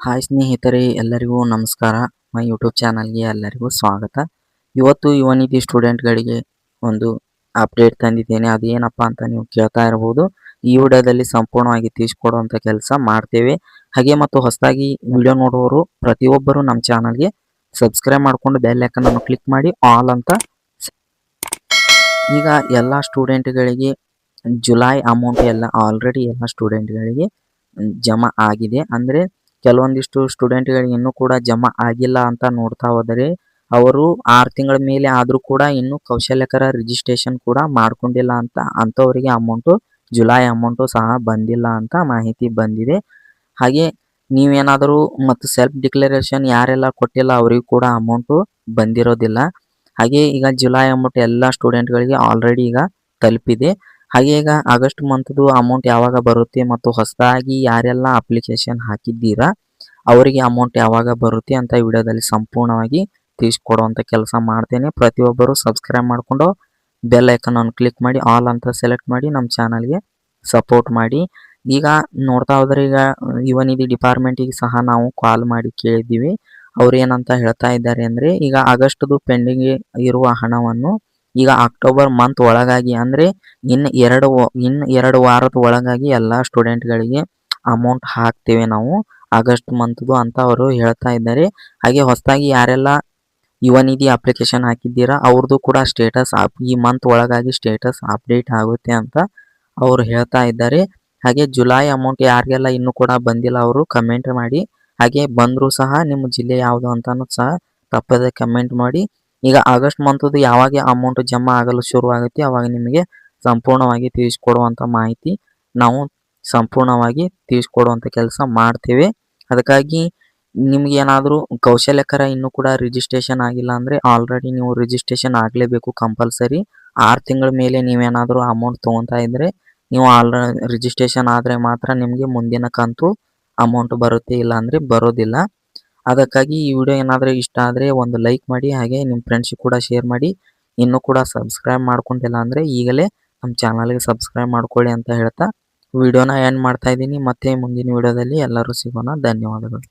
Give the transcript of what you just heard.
Hi ಸ್ನೇಹಿತರೆ, ಎಲ್ಲರಿಗೂ ನಮಸ್ಕಾರ. ಮೈ ಯೂಟ್ಯೂಬ್ ಚಾನಲ್ಗೆ ಎಲ್ಲರಿಗೂ ಸ್ವಾಗತ. ಇವತ್ತು ಯುವನಿಧಿ ಸ್ಟೂಡೆಂಟ್ಗಳಿಗೆ ಒಂದು ಅಪ್ಡೇಟ್ ತಂದಿದ್ದೇನೆ. ಅದೇನಪ್ಪ ಅಂತ ನೀವು ಕೇಳ್ತಾ ಇರಬಹುದು. ಈ ವಿಡಿಯೋದಲ್ಲಿ ಸಂಪೂರ್ಣವಾಗಿ ತಿಳಿಸ್ಕೊಡುವಂಥ ಕೆಲಸ ಮಾಡ್ತೇವೆ. ಹಾಗೆ ಮತ್ತು ಹೊಸದಾಗಿ ವಿಡಿಯೋ ನೋಡುವವರು ಪ್ರತಿಯೊಬ್ಬರು ನಮ್ಮ ಚಾನಲ್ಗೆ ಸಬ್ಸ್ಕ್ರೈಬ್ ಮಾಡಿಕೊಂಡು ಬೆಲ್ ಐಕನ್ ಅನ್ನು ಕ್ಲಿಕ್ ಮಾಡಿ ಆಲ್ ಅಂತ. ಈಗ ಎಲ್ಲ ಸ್ಟೂಡೆಂಟ್ಗಳಿಗೆ ಜುಲೈ ಅಮೌಂಟ್ ಆಲ್ರೆಡಿ ಎಲ್ಲ ಸ್ಟೂಡೆಂಟ್ಗಳಿಗೆ ಜಮಾ ಆಗಿದೆ. ಅಂದರೆ ಕೆಲವೊಂದಿಷ್ಟು ಸ್ಟೂಡೆಂಟ್ಗಳಿಗೆ ಇನ್ನೂ ಕೂಡ ಜಮಾ ಆಗಿಲ್ಲ ಅಂತ ನೋಡ್ತಾ ಹೋದರೆ ಅವರು 6 ತಿಂಗಳ ಮೇಲೆ ಆದರೂ ಕೂಡ ಇನ್ನೂ ಕೌಶಲ್ಯಕರ ರಿಜಿಸ್ಟ್ರೇಷನ್ ಕೂಡ ಮಾಡ್ಕೊಂಡಿಲ್ಲ ಅಂಥವರಿಗೆ ಜುಲೈ ಅಮೌಂಟು ಸಹ ಬಂದಿಲ್ಲ ಅಂತ ಮಾಹಿತಿ ಬಂದಿದೆ. ಹಾಗೆ ನೀವೇನಾದರೂ ಮತ್ತು ಸೆಲ್ಫ್ ಡಿಕ್ಲರೇಷನ್ ಯಾರೆಲ್ಲ ಕೊಟ್ಟಿಲ್ಲ ಅವರಿಗೂ ಕೂಡ ಅಮೌಂಟು ಬಂದಿರೋದಿಲ್ಲ. ಹಾಗೆ ಈಗ ಜುಲೈ ಅಮೌಂಟ್ ಎಲ್ಲ ಸ್ಟೂಡೆಂಟ್ಗಳಿಗೆ ಆಲ್ರೆಡಿ ಈಗ ತಲುಪಿದೆ. ಹಾಗೆ ಈಗ ಆಗಸ್ಟ್ ಮಂತ್ದು ಅಮೌಂಟ್ ಯಾವಾಗ ಬರುತ್ತೆ ಮತ್ತು ಹೊಸದಾಗಿ ಯಾರೆಲ್ಲ ಅಪ್ಲಿಕೇಶನ್ ಹಾಕಿದ್ದೀರಾ ಅವರಿಗೆ ಅಮೌಂಟ್ ಯಾವಾಗ ಬರುತ್ತೆ ಅಂತ ವಿಡಿಯೋದಲ್ಲಿ ಸಂಪೂರ್ಣವಾಗಿ ತಿಳಿಸ್ಕೊಡುವಂಥ ಕೆಲಸ ಮಾಡ್ತೇನೆ. ಪ್ರತಿಯೊಬ್ಬರು ಸಬ್ಸ್ಕ್ರೈಬ್ ಮಾಡಿಕೊಂಡು ಬೆಲ್ ಐಕನ್ ಅನ್ನು ಕ್ಲಿಕ್ ಮಾಡಿ ಆಲ್ ಅಂತ ಸೆಲೆಕ್ಟ್ ಮಾಡಿ ನಮ್ಮ ಚಾನಲ್ಗೆ ಸಪೋರ್ಟ್ ಮಾಡಿ. ಈಗ ನೋಡ್ತಾ ಹೋದರೆ ಈಗ ಯುವನಿಧಿ ಡಿಪಾರ್ಟ್ಮೆಂಟಿಗೆ ಸಹ ನಾವು ಕಾಲ್ ಮಾಡಿ ಕೇಳಿದ್ದೀವಿ. ಅವ್ರು ಏನಂತ ಹೇಳ್ತಾ ಇದ್ದಾರೆ ಅಂದರೆ ಈಗ ಆಗಸ್ಟ್ದು ಪೆಂಡಿಂಗ್ ಇರುವ ಹಣವನ್ನು ಈಗ ಅಕ್ಟೋಬರ್ ಮಂತ್ ಒಳಗಾಗಿ ಅಂದರೆ ಇನ್ನು ಎರಡು ವಾರದ ಒಳಗಾಗಿ ಎಲ್ಲ ಸ್ಟೂಡೆಂಟ್ಗಳಿಗೆ ಅಮೌಂಟ್ ಹಾಕ್ತೇವೆ ನಾವು ಆಗಸ್ಟ್ ಮಂತ್ದು ಅಂತ ಅವರು ಹೇಳ್ತಾ ಇದ್ದಾರೆ. ಹಾಗೆ ಹೊಸದಾಗಿ ಯಾರೆಲ್ಲ ಯುವನಿಧಿ ಅಪ್ಲಿಕೇಶನ್ ಹಾಕಿದ್ದೀರಾ ಅವ್ರದ್ದು ಕೂಡ ಸ್ಟೇಟಸ್ ಈ ಮಂತ್ ಒಳಗಾಗಿ ಸ್ಟೇಟಸ್ ಅಪ್ಡೇಟ್ ಆಗುತ್ತೆ ಅಂತ ಅವರು ಹೇಳ್ತಾ ಇದ್ದಾರೆ. ಹಾಗೆ ಜುಲೈ ಅಮೌಂಟ್ ಯಾರಿಗೆಲ್ಲ ಇನ್ನೂ ಕೂಡ ಬಂದಿಲ್ಲ ಅವರು ಕಮೆಂಟ್ ಮಾಡಿ. ಹಾಗೆ ಬಂದರೂ ಸಹ ನಿಮ್ಮ ಜಿಲ್ಲೆ ಯಾವುದು ಅಂತಲೂ ಸಹ ತಪ್ಪದೆ ಕಮೆಂಟ್ ಮಾಡಿ. ಈಗ ಆಗಸ್ಟ್ ಮಂತ್ದು ಯಾವಾಗ ಅಮೌಂಟ್ ಜಮಾ ಆಗಲು ಶುರುವಾಗುತ್ತೆ ಅವಾಗ ನಿಮಗೆ ಸಂಪೂರ್ಣವಾಗಿ ತಿಳಿಸ್ಕೊಡುವಂಥ ಮಾಹಿತಿ ನಾವು ಸಂಪೂರ್ಣವಾಗಿ ತಿಳಿಸ್ಕೊಡುವಂಥ ಕೆಲಸ ಮಾಡ್ತೇವೆ. ಅದಕ್ಕಾಗಿ ನಿಮ್ಗೆ ಏನಾದರೂ ಕೌಶಲ್ಯಕರ ಇನ್ನೂ ಕೂಡ ರಿಜಿಸ್ಟ್ರೇಷನ್ ಆಗಿಲ್ಲ ಅಂದರೆ ಆಲ್ರೆಡಿ ನೀವು ರಿಜಿಸ್ಟ್ರೇಷನ್ ಆಗಲೇಬೇಕು ಕಂಪಲ್ಸರಿ. 6 ತಿಂಗಳ ಮೇಲೆ ನೀವೇನಾದರೂ ಅಮೌಂಟ್ ತೊಗೊತಾ ಇದ್ದರೆ ನೀವು ರಿಜಿಸ್ಟ್ರೇಷನ್ ಆದರೆ ಮಾತ್ರ ನಿಮಗೆ ಮುಂದಿನ ಕಂತು ಅಮೌಂಟ್ ಬರುತ್ತೆ, ಇಲ್ಲ ಅಂದರೆ ಬರೋದಿಲ್ಲ. ಅದಕ್ಕಾಗಿ ಈ ವಿಡಿಯೋ ಏನಾದರೂ ಇಷ್ಟ ಆದರೆ ಒಂದು ಲೈಕ್ ಮಾಡಿ. ಹಾಗೆ ನಿಮ್ಮ ಫ್ರೆಂಡ್ಸಿಗೆ ಕೂಡ ಶೇರ್ ಮಾಡಿ. ಇನ್ನೂ ಕೂಡ ಸಬ್ಸ್ಕ್ರೈಬ್ ಮಾಡ್ಕೊಂಡಿಲ್ಲ ಅಂದರೆ ಈಗಲೇ ನಮ್ಮ ಚಾನಲ್ಗೆ ಸಬ್ಸ್ಕ್ರೈಬ್ ಮಾಡ್ಕೊಳ್ಳಿ ಅಂತ ಹೇಳ್ತಾ ವಿಡಿಯೋನ ಎಂಡ್ ಮಾಡ್ತಾ ಇದ್ದೀನಿ. ಮತ್ತೆ ಮುಂದಿನ ವಿಡಿಯೋದಲ್ಲಿ ಎಲ್ಲರೂ ಸಿಗೋಣ. ಧನ್ಯವಾದಗಳು.